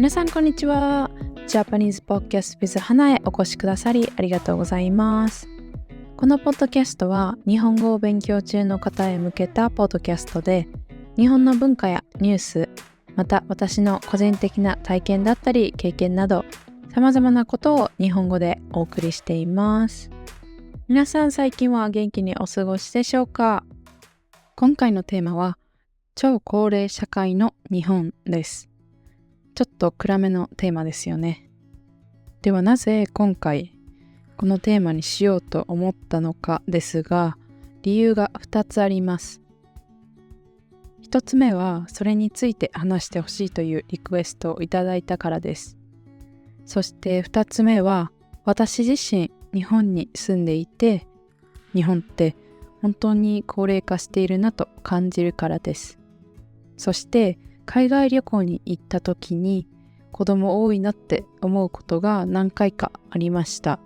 皆さんこんにちは。ジャパニーズポッドキャスト with 花へお越しくださりありがとうございます。このポッドキャストは日本語を勉強中の方へ向けたポッドキャストで、日本の文化やニュース、また私の個人的な体験だったり経験など様々なことを日本語でお送りしています。皆さん最近は元気にお過ごしでしょうか？今回のテーマは超高齢社会の日本です。ちょっと暗めのテーマですよね。ではなぜ今回このテーマにしようと思ったのかですが、理由が2つあります。1つ目はそれについて話してほしいというリクエストをいただいたからです。そして2つ目は私自身日本に住んでいて、日本って本当に高齢化しているなと感じるからです。そして海外旅行に行った時に子供多いなって思うことが何回かありました。っ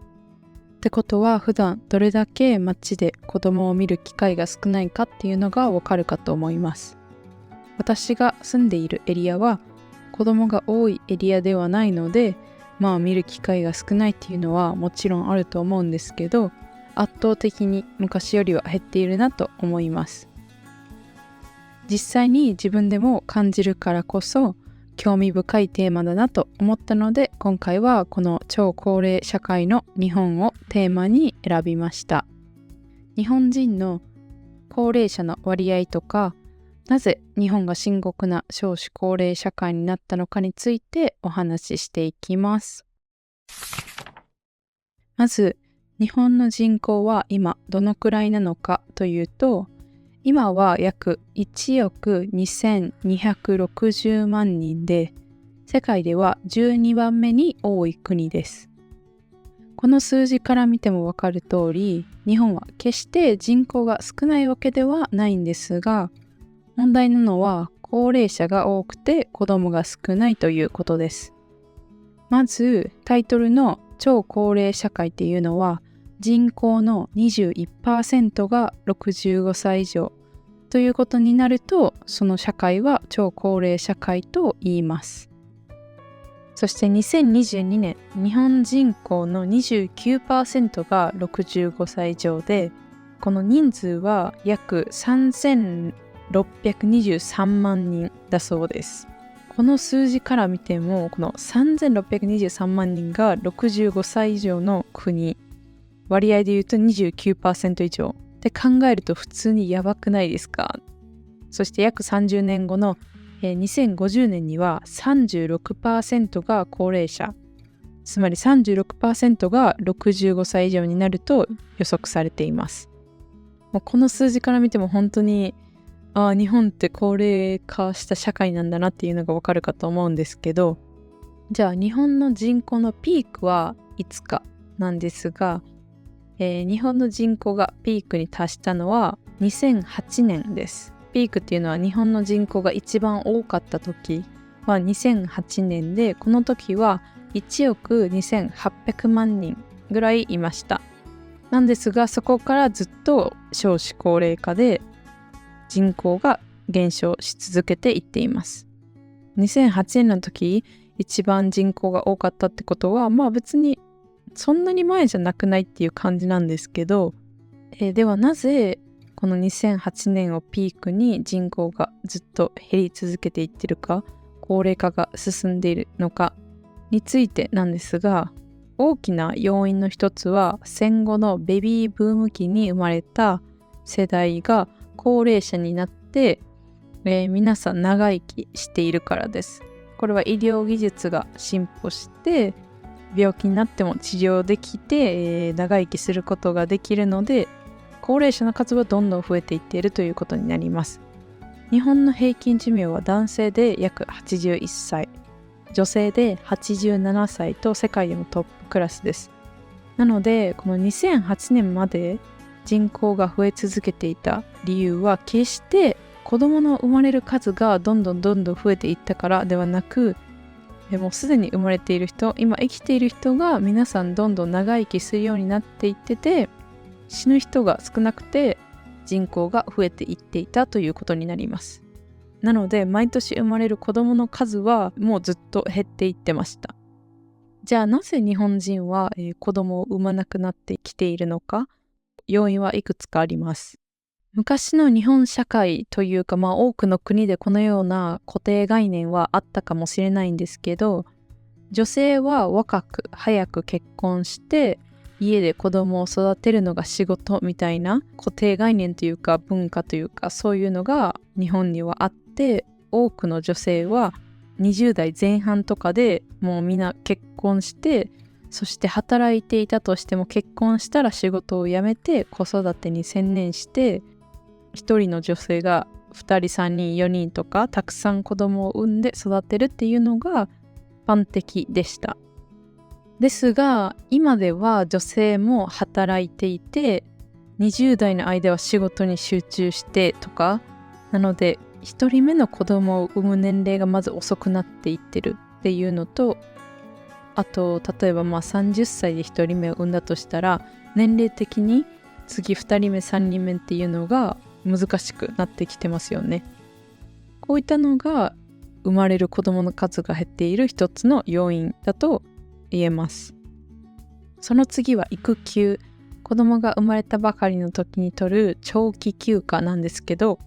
てことは普段どれだけ街で子供を見る機会が少ないかっていうのがわかるかと思います。私が住んでいるエリアは子供が多いエリアではないので、見る機会が少ないっていうのはもちろんあると思うんですけど、圧倒的に昔よりは減っているなと思います。実際に自分でも感じるからこそ興味深いテーマだなと思ったので、今回はこの超高齢社会の日本をテーマに選びました。日本人の高齢者の割合とか、なぜ日本が深刻な少子高齢社会になったのかについてお話ししていきます。まず、日本の人口は今どのくらいなのかというと、今は約1億2260万人で、世界では12番目に多い国です。この数字から見てもわかる通り、日本は決して人口が少ないわけではないんですが、問題なのは高齢者が多くて子供が少ないということです。まずタイトルの超高齢社会っていうのは、人口の 21% が65歳以上ということになると、その社会は超高齢社会と言います。そして2022年、日本人口の 29% が65歳以上で、この人数は約3623万人だそうです。この数字から見ても、この3623万人が65歳以上の国、割合で言うと 29% 以上って考えると普通にやばくないですか？そして約30年後の2050年には 36% が高齢者、つまり 36% が65歳以上になると予測されています。もうこの数字から見ても本当に日本って高齢化した社会なんだなっていうのがわかるかと思うんですけど、じゃあ日本の人口のピークはいつかなんですが、日本の人口がピークに達したのは2008年です。ピークっていうのは日本の人口が一番多かった時は2008年で、この時は1億2800万人ぐらいいました。なんですが、そこからずっと少子高齢化で人口が減少し続けていっています。2008年の時一番人口が多かったってことは、別にそんなに前じゃなくないっていう感じなんですけど、ではなぜこの2008年をピークに人口がずっと減り続けていってるか、高齢化が進んでいるのかについてなんですが、大きな要因の一つは戦後のベビーブーム期に生まれた世代が高齢者になって、皆さん長生きしているからです。これは医療技術が進歩して病気になっても治療できて、長生きすることができるので、高齢者の数はどんどん増えていっているということになります。日本の平均寿命は男性で約81歳、女性で87歳と世界でもトップクラスです。なので、この2008年まで人口が増え続けていた理由は、決して子供の生まれる数がどんどん増えていったからではなく、もうすでに生まれている人、今生きている人が皆さんどんどん長生きするようになっていってて、死ぬ人が少なくて人口が増えていっていたということになります。なので毎年生まれる子供の数はもうずっと減っていってました。じゃあなぜ日本人は子供を産まなくなってきているのか。要因はいくつかあります。昔の日本社会というか、多くの国でこのような固定概念はあったかもしれないんですけど、女性は若く早く結婚して家で子供を育てるのが仕事みたいな固定概念というか文化というか、そういうのが日本にはあって、多くの女性は20代前半とかでもうみんな結婚して、そして働いていたとしても結婚したら仕事を辞めて子育てに専念して、一人の女性が2人3人4人とかたくさん子供を産んで育てるっていうのが一般的でした。ですが今では女性も働いていて、20代の間は仕事に集中してとか、なので1人目の子供を産む年齢がまず遅くなっていってるっていうのと、あと例えば30歳で1人目を産んだとしたら、年齢的に次2人目3人目っていうのが難しくなってきてますよね。こういったのが生まれる子供の数が減っている一つの要因だと言えます。その次は育休。子供が生まれたばかりの時に取る長期休暇なんですけど、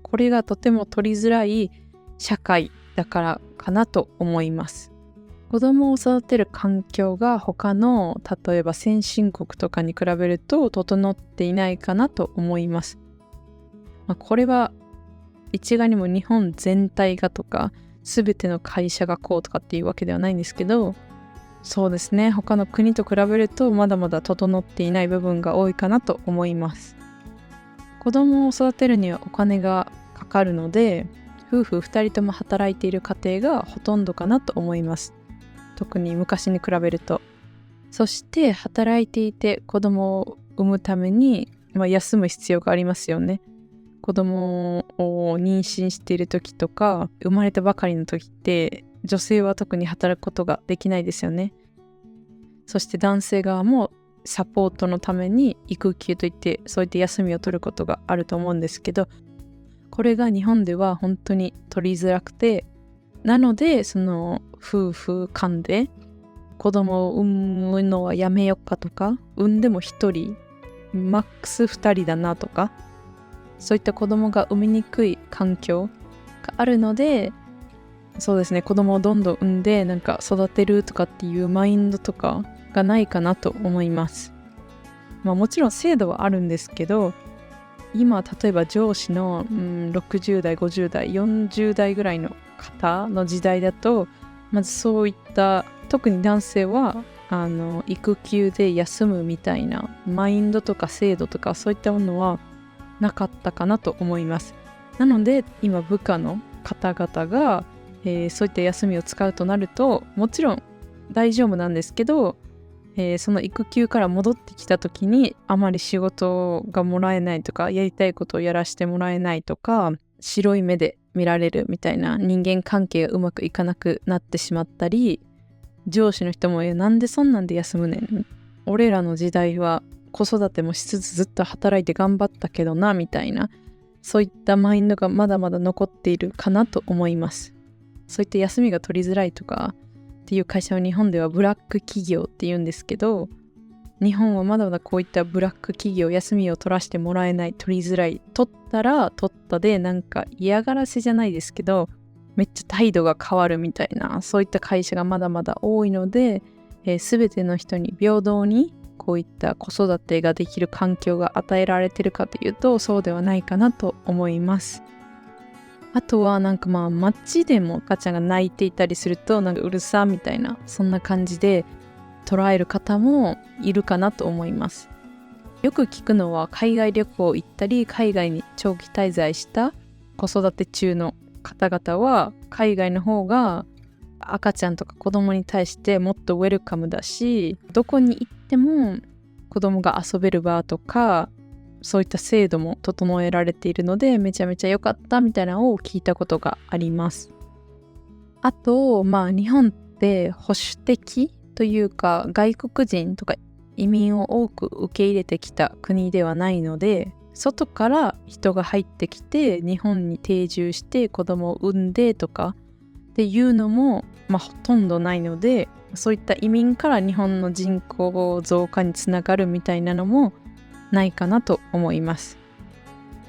これがとても取りづらい社会だからかなと思います。子供を育てる環境が他の例えば先進国とかに比べると整っていないかなと思います。これは一概にも日本全体がとか全ての会社がこうとかっていうわけではないんですけど、そうですね、他の国と比べるとまだまだ整っていない部分が多いかなと思います。子供を育てるにはお金がかかるので、夫婦2人とも働いている家庭がほとんどかなと思います。特に昔に比べると。そして働いていて子供を産むために、休む必要がありますよね。子供を妊娠している時とか生まれたばかりの時って女性は特に働くことができないですよね。そして男性側もサポートのために育休といってそういった休みを取ることがあると思うんですけど、これが日本では本当に取りづらくて、なのでその夫婦間で子供を産むのはやめよっかとか、産んでも1人マックス2人だなとか、そういった子供が産みにくい環境があるので、そうですね、子供をどんどん産んで育てるとかっていうマインドとかがないかなと思います。もちろん制度はあるんですけど、今例えば上司の、60代50代40代ぐらいの方の時代だと、まずそういった特に男性は育休で休むみたいなマインドとか制度とかそういったものはなかったかなと思います。なので今部下の方々が、そういった休みを使うとなるともちろん大丈夫なんですけど、その育休から戻ってきた時にあまり仕事がもらえないとか、やりたいことをやらせてもらえないとか、白い目で見られるみたいな人間関係がうまくいかなくなってしまったり、上司の人もなんでそんなんで休むねん、俺らの時代は子育てもしつつずっと働いて頑張ったけどなみたいな、そういったマインドがまだまだ残っているかなと思います。そういった休みが取りづらいとかっていう会社は日本ではブラック企業って言うんですけど、日本はまだまだこういったブラック企業、休みを取らせてもらえない、取りづらい、取ったら取ったで嫌がらせじゃないですけどめっちゃ態度が変わるみたいな、そういった会社がまだまだ多いので、全ての人に平等にこういった子育てができる環境が与えられているかというとそうではないかなと思います。あとは街でも赤ちゃんが泣いていたりするとうるさみたいな、そんな感じで捉える方もいるかなと思います。よく聞くのは海外旅行行ったり海外に長期滞在した子育て中の方々は海外の方が赤ちゃんとか子供に対してもっとウェルカムだし、どこに行っても子供が遊べる場とかそういった制度も整えられているのでめちゃめちゃ良かったみたいなのを聞いたことがあります。あと日本って保守的というか外国人とか移民を多く受け入れてきた国ではないので、外から人が入ってきて日本に定住して子供を産んでとかっていうのも、ほとんどないので、そういった移民から日本の人口増加につながるみたいなのもないかなと思います。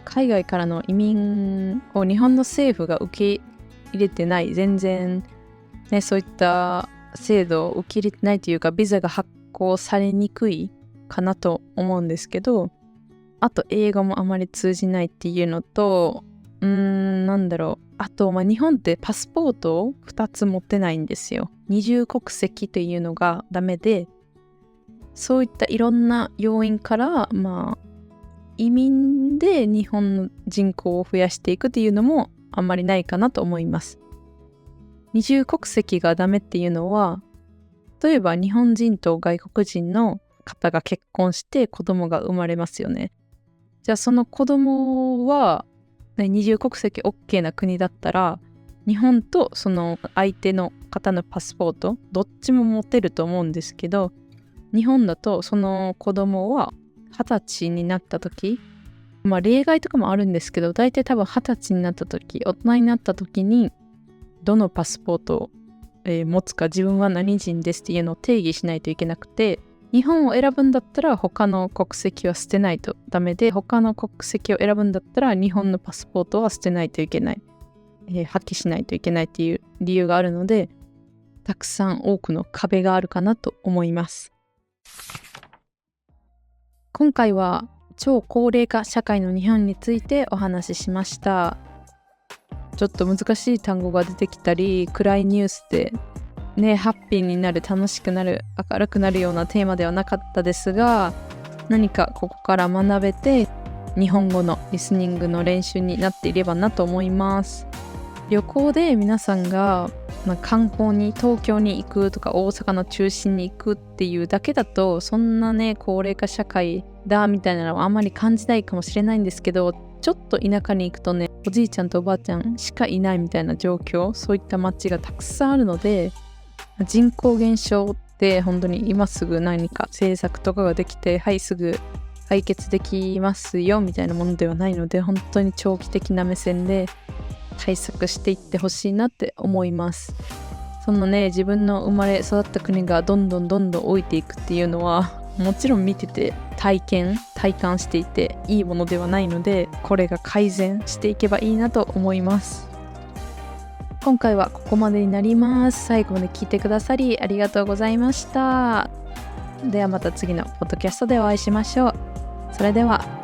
海外からの移民を日本の政府が受け入れてない、全然、そういった制度を受け入れてないというか、ビザが発行されにくいかなと思うんですけど、あと英語もあまり通じないっていうのと、あと、日本ってパスポートを2つ持ってないんですよ。二重国籍というのがダメで、そういったいろんな要因から、移民で日本の人口を増やしていくっていうのもあんまりないかなと思います。二重国籍がダメっていうのは、例えば日本人と外国人の方が結婚して子供が生まれますよね。じゃあその子供は、二重国籍 OK な国だったら、日本とその相手の方のパスポートどっちも持てると思うんですけど、日本だとその子供は20歳になった時、例外とかもあるんですけど、大体多分20歳になった時、大人になった時にどのパスポートを、持つか、自分は何人ですっていうのを定義しないといけなくて、日本を選ぶんだったら他の国籍は捨てないとダメで、他の国籍を選ぶんだったら日本のパスポートは捨てないといけない、破棄しないといけないっていう理由があるので、たくさん多くの壁があるかなと思います。今回は超高齢化社会の日本についてお話ししました。ちょっと難しい単語が出てきたり、暗いニュースでハッピーになる、楽しくなる、明るくなるようなテーマではなかったですが、何かここから学べて日本語のリスニングの練習になっていればなと思います。旅行で皆さんが観光に東京に行くとか大阪の中心に行くっていうだけだと、そんな高齢化社会だみたいなのはあんまり感じないかもしれないんですけど、ちょっと田舎に行くとおじいちゃんとおばあちゃんしかいないみたいな状況、そういった街がたくさんあるので、人口減少って本当に今すぐ何か政策とかができて、はいすぐ解決できますよみたいなものではないので、本当に長期的な目線で対策していってほしいなって思います。その自分の生まれ育った国がどんどん老いていくっていうのは、もちろん見てて体感していていいものではないので、これが改善していけばいいなと思います。今回はここまでになります。最後まで聞いてくださりありがとうございました。ではまた次のポッドキャストでお会いしましょう。それでは。